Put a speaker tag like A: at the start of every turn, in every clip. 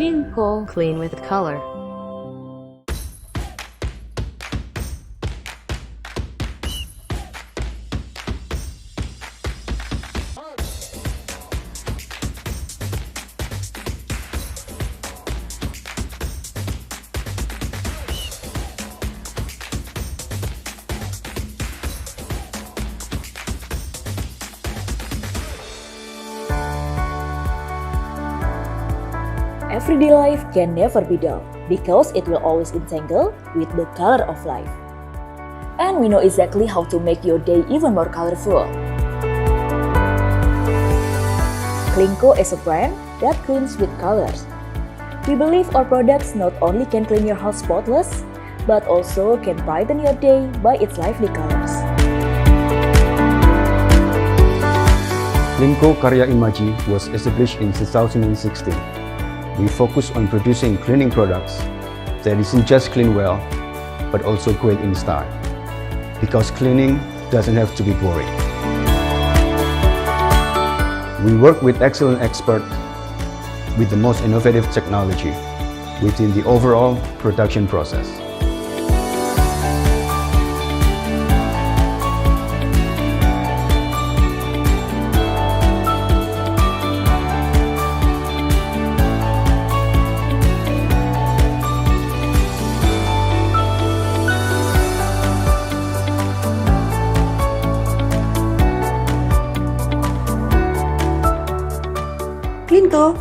A: Klinko, clean with color.
B: Everyday life can never be dull because it will always entangle with the color of life. And we know exactly how to make your day even more colorful. Klinko is a brand that cleans with colors. We believe our products not only can clean your house spotless, but also can brighten your day by its lively colors.
C: Klinko Karya Imaji was established in 2016. We focus on producing cleaning products that isn't just clean well, but also great in style. Because cleaning doesn't have to be boring. We work with excellent experts with the most innovative technology within the overall production process.
D: Klinko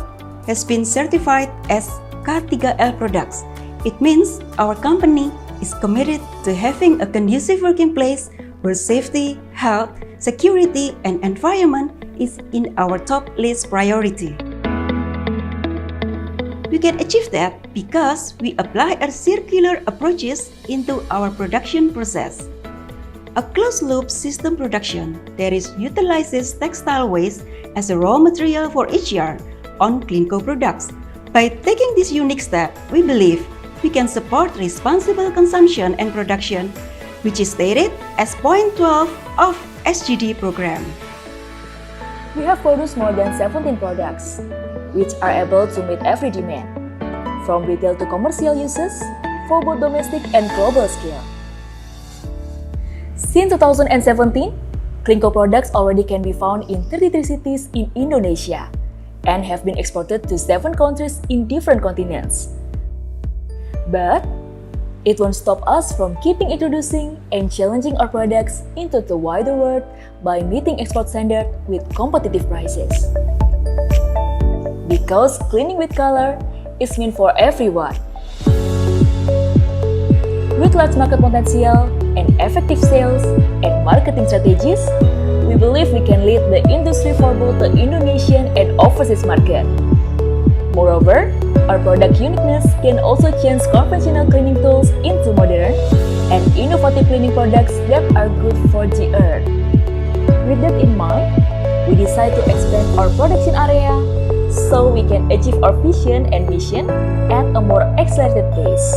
D: has been certified as K3L products. It means our company is committed to having a conducive working place where safety, health, security, and environment is in our top list priority. We can achieve that because we apply a circular approaches into our production process. A closed-loop system production that utilizes textile waste as a raw material for each yarn on Klinko products. By taking this unique step, we believe we can support responsible consumption and production, which is stated as point 12 of SGD program.
B: We have produced more than 17 products, which are able to meet every demand, from retail to commercial uses, for both domestic and global scale. Since 2017, Klinko products already can be found in 33 cities in Indonesia and have been exported to 7 countries in different continents. But it won't stop us from keeping introducing and challenging our products into the wider world by meeting export standards with competitive prices. Because cleaning with color is meant for everyone. With large market potential and effective sales and marketing strategies, we believe we can lead the industry for both the Indonesian and overseas market. Moreover, our product uniqueness can also change conventional cleaning tools into modern and innovative cleaning products that are good for the earth. With that in mind, we decide to expand our production area so we can achieve our vision and mission at a more accelerated pace.